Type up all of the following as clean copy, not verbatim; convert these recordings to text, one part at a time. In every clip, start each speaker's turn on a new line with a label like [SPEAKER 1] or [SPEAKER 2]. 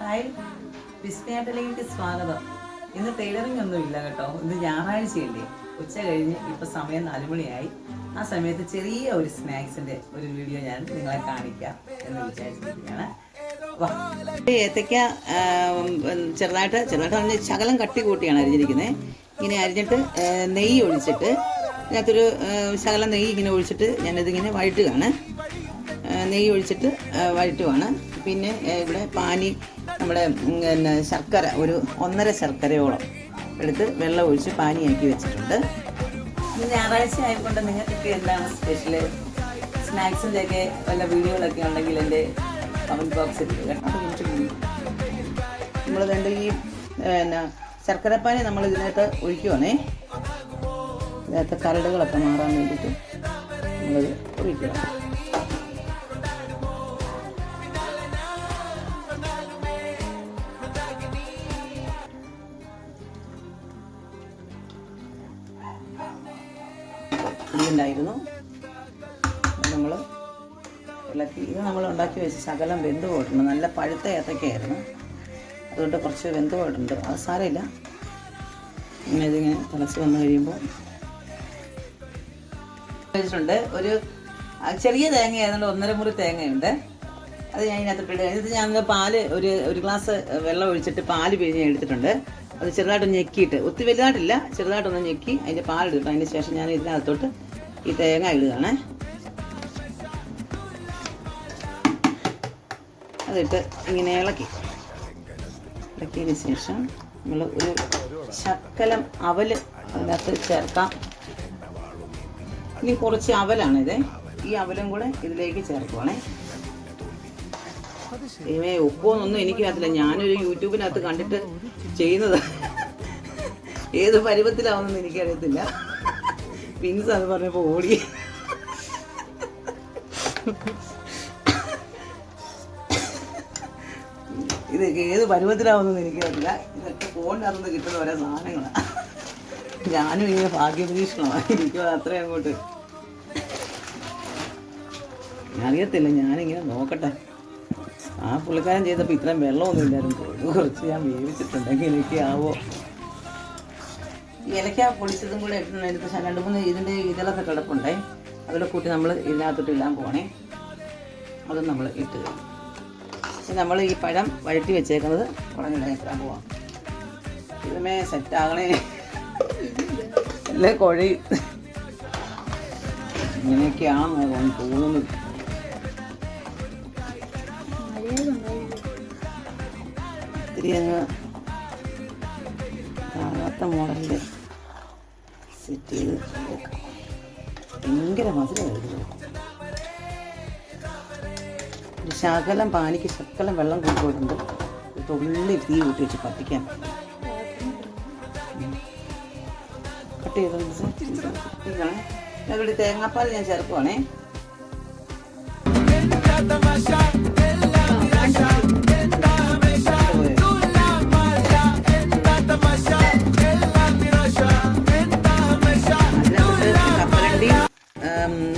[SPEAKER 1] Hi, വിസ്മയാട്ടിലേക്ക് സ്വാഗതം. ഇന്ന് tailoring ഒന്നും ഇല്ല കേട്ടോ. ഇന്ന് ഞായറാഴ്ചയല്ലേ, ഉച്ച കഴിഞ്ഞ് ഇപ്പം സമയം 4 മണിയായി. ആ സമയത്ത് ചെറിയ ഒരു സ്നാക്സിൻ്റെ ഒരു വീഡിയോ ഞാൻ നിങ്ങളെ കാണിക്കാം എന്ന് വിചാരിച്ചിരിക്കുകയാണ്. ഏത്തയ്ക്ക ചെറുതായിട്ട് പറഞ്ഞ് ശകലം കട്ടി കൂട്ടിയാണ് അരിഞ്ഞിരിക്കുന്നത്. ഇങ്ങനെ അരിഞ്ഞിട്ട് നെയ്യ് ഒഴിച്ചിട്ട് ഇതിനകത്തൊരു ശകലം നെയ്യ് ഇങ്ങനെ ഒഴിച്ചിട്ട് ഞാനിതിങ്ങനെ വഴറ്റുകയാണ്. നെയ്യ് ഒഴിച്ചിട്ട് വഴറ്റുവാണ്. പിന്നെ ഇവിടെ പാനി നമ്മുടെ ശർക്കര ഒരു 1.5 ശർക്കരയോളം എടുത്ത് വെള്ളം ഒഴിച്ച് പാനിയാക്കി വെച്ചിട്ടുണ്ട്. ഇന്ന് ഞായറാഴ്ച ആയതുകൊണ്ട് നിങ്ങൾക്കൊക്കെ എന്താണ് സ്പെഷ്യൽ സ്നാക്സിൻ്റെയൊക്കെ വല്ല വീഡിയോകളൊക്കെ ഉണ്ടെങ്കിൽ എൻ്റെ കമൻറ്റ് ബോക്സിൽ നമ്മൾ രണ്ട് ഈ ശർക്കരപ്പാനി നമ്മൾ ഇതിനകത്ത് ഒഴിക്കുവാണേ. ഇതിനകത്ത് കരടുകളൊക്കെ മാറാൻ വേണ്ടിയിട്ട് നമ്മളത് ഒഴിക്കുക. ഉണ്ടായിരുന്നു നമ്മൾ ഇളക്കി. ഇത് നമ്മൾ ഉണ്ടാക്കി വെച്ച് ശകലം വെന്ത് പോയിട്ടുണ്ട്. നല്ല പഴുത്ത ഏത്തക്കയായിരുന്നു, അതുകൊണ്ട് കുറച്ച് വെന്ത് പോയിട്ടുണ്ട്. അത് സാരമില്ല. ഇങ്ങനെ ഇതിങ്ങനെ തിളച്ച് വന്നു കഴിയുമ്പോൾ വെച്ചിട്ടുണ്ട്. ഒരു ചെറിയ തേങ്ങ ആയതുകൊണ്ട് 1.5 മുറി തേങ്ങയുണ്ട്. അത് ഞാൻ ഇതിനകത്തിട്ട് ഇത് ഞാൻ പാല് ഒരു ഗ്ലാസ് വെള്ളം ഒഴിച്ചിട്ട് പാല് പിഴിഞ്ഞ് എടുത്തിട്ടുണ്ട്. അത് ചെറുതായിട്ടൊന്ന് ഞെക്കിയിട്ട്, ഒത്തിരി വലുതായിട്ടില്ല, ചെറുതായിട്ടൊന്ന് ഞെക്കി അതിൻ്റെ പാലെടുത്തിട്ട് അതിന് ശേഷം ഞാൻ ഇതിനകത്തോട്ട് ഈ തേങ്ങ ഇടുകയാണ്. അതിട്ട് ഇങ്ങനെ ഇളക്കിയതിന് ശേഷം നമ്മൾ ഒരു ശകലം അവല് അതിനകത്ത് ചേർക്കാം. ഇനി കുറച്ച് അവലാണിത്. ഈ അവലും കൂടെ ഇതിലേക്ക് ചേർക്കുവാണേ. ഉപ്പൊന്നൊന്നും എനിക്കറിയത്തില്ല. ഞാനൊരു യൂട്യൂബിനകത്ത് കണ്ടിട്ട് ചെയ്യുന്നത്. ഏത് പരുവത്തിലാവുമെന്ന് എനിക്കറിയത്തില്ല. പിൻസ് അത് പറഞ്ഞപ്പോൾ ഓടി. ഇതൊക്കെ ഏത് പരുവത്തിലാവുമെന്ന് എനിക്കറിയില്ല. ഇതൊക്കെ ഫോണിനകത്ത് കിട്ടുന്ന ഓരോ സാധനങ്ങളാണ്. ഞാനും ഇങ്ങനെ ഭാഗ്യപരീക്ഷണമാണ്. എനിക്കും അത്രയും അങ്ങോട്ട് അറിയത്തില്ല. ഞാനിങ്ങനെ നോക്കട്ടെ. ആ പുള്ളിക്കാരൻ ചെയ്തപ്പോൾ ഇത്രയും വെള്ളമൊന്നും ഇല്ലായിരുന്നു. കുറച്ച് ഞാൻ വേവിച്ചിട്ടുണ്ടെങ്കിൽ എനിക്ക് ആവോ. ഈ ഇലക്ക പൊടിച്ചതും കൂടെ എടുത്ത് 2-3 ഇതിൻ്റെ ഇതളൊക്കെ കിടപ്പുണ്ടേ. അതിലെ കൂട്ടി നമ്മൾ ഇതിനകത്തോട്ട് ഇടാൻ പോകണേ. അതും നമ്മൾ ഇട്ട് നമ്മൾ ഈ പഴം വഴറ്റി വെച്ചേക്കുന്നത് കുഴഞ്ഞിടാൻ പോവാം. ഇതുമേ സെറ്റാകണേ. അല്ലേ കുഴി ഇങ്ങനെയൊക്കെയാണെന്ന് തോന്നുന്നു. ഇത്തിരി അങ്ങ് താഴാത്ത മോഡലിൽ സെറ്റ് ചെയ്ത് ഭയങ്കര മധുരമായിരുന്നു. ഒരു ശകലം പാനിക്ക് ശകലം വെള്ളം കൂട്ടിയിട്ടുണ്ട്. തുള്ളി തീ കൂട്ടി വെച്ച് കത്തിക്കാൻ കട്ട് ചെയ്തോളേ. ഇവിടെ തേങ്ങാപ്പാൽ ഞാൻ ചേർക്കുവാണേ.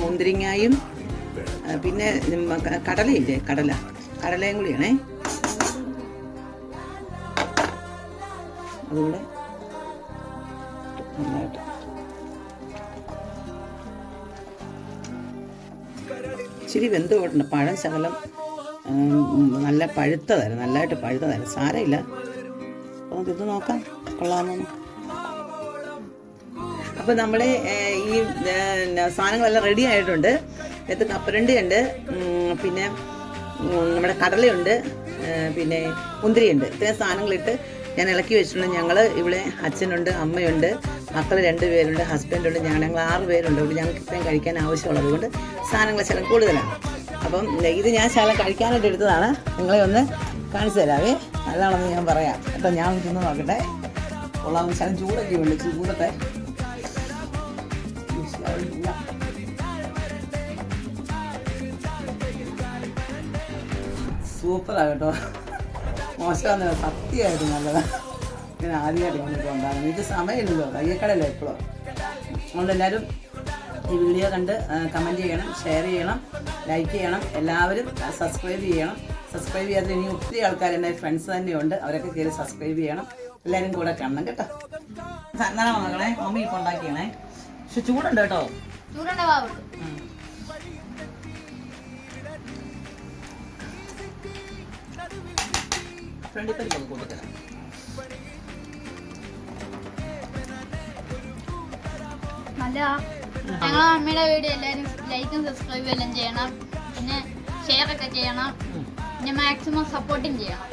[SPEAKER 1] മുന്തിരിങ്ങായും പിന്നെ കടലയില്ലേ, കടലയും കൂടിയാണേ. അതുകൂടെ നന്നായിട്ട് ഇച്ചിരി വെന്ത് പോയിട്ടുണ്ട്. പഴം ശകലം നല്ല പഴുത്തതായിരുന്നു, നല്ലതായിട്ട് പഴുത്തതായിരുന്നു. സാരമില്ല, അപ്പോൾ ഇത് നോക്കാം കൊള്ളാമെന്ന്. അപ്പോൾ നമ്മൾ ഈ സാധനങ്ങളെല്ലാം റെഡി ആയിട്ടുണ്ട്. ഇതിനകത്ത് കപ്പലണ്ടിയുണ്ട്, പിന്നെ നമ്മുടെ കടലയുണ്ട്, പിന്നെ മുന്തിരിയുണ്ട്. ഇത്രയും സാധനങ്ങളിട്ട് ഞാൻ ഇളക്കി വെച്ചിട്ടുണ്ട്. ഞങ്ങൾ ഇവിടെ അച്ഛനുണ്ട്, അമ്മയുണ്ട്, മക്കൾ 2 പേരുണ്ട്, ഹസ്ബൻഡുണ്ട്, ഞങ്ങൾ 6 പേരുണ്ട്. ഇവിടെ ഞങ്ങൾക്ക് ഇത്രയും കഴിക്കാൻ ആവശ്യമുള്ളത് കൊണ്ട് സാധനങ്ങൾ ശകലം കൂടുതലാണ്. അപ്പം ഇത് ഞാൻ ശകലം കഴിക്കാനായിട്ട് എടുത്തതാണ്. നിങ്ങളെ ഒന്ന് കാണിച്ചു തരാവേ. നല്ലതാണെന്ന് ഞാൻ പറയാം. അപ്പം ഞാൻ തിന്ന് നോക്കട്ടെ. കൊള്ളാം. ശകലം ചൂടൊക്കെ ഉണ്ട്, ചൂടട്ടെ. സൂപ്പറാണ് കേട്ടോ. മോശമാണെന്ന് സത്യമായിട്ട് നല്ലതാണ്. ഞാൻ ആദ്യമായിട്ട് വന്നിട്ട് ഉണ്ടാകുന്നത്. ഇത് സമയമില്ലല്ലോ, തയ്യക്കടയല്ലേ എപ്പോഴും. അതുകൊണ്ട് എല്ലാവരും ഈ വീഡിയോ കണ്ട് കമൻറ്റ് ചെയ്യണം, ഷെയർ ചെയ്യണം, ലൈക്ക് ചെയ്യണം. എല്ലാവരും സബ്സ്ക്രൈബ് ചെയ്യണം. സബ്സ്ക്രൈബ് ചെയ്യാതെ ഇനി ഒത്തിരി ആൾക്കാർ എൻ്റെ ഫ്രണ്ട്സ് തന്നെയുണ്ട്, അവരൊക്കെ കയറി സബ്സ്ക്രൈബ് ചെയ്യണം. എല്ലാവരും കൂടെ കാണണം കേട്ടോ. എന്നാ മകളെ മമ്മി ഇപ്പൊ ഉണ്ടാക്കിയണേ, പക്ഷെ ചൂടുണ്ട് കേട്ടോ. ഫ്രണ്ടിപ്പരിപ്പൊക്കെ കൂട്ടിത്തരാം.
[SPEAKER 2] നല്ല ഞങ്ങളെ അമ്മയുടെ വീഡിയോ എല്ലാവരും ലൈക്കും സബ്സ്ക്രൈബും എല്ലാം ചെയ്യണം, പിന്നെ ഷെയർ ഒക്കെ ചെയ്യണം, പിന്നെ മാക്സിമം സപ്പോർട്ടും ചെയ്യണം.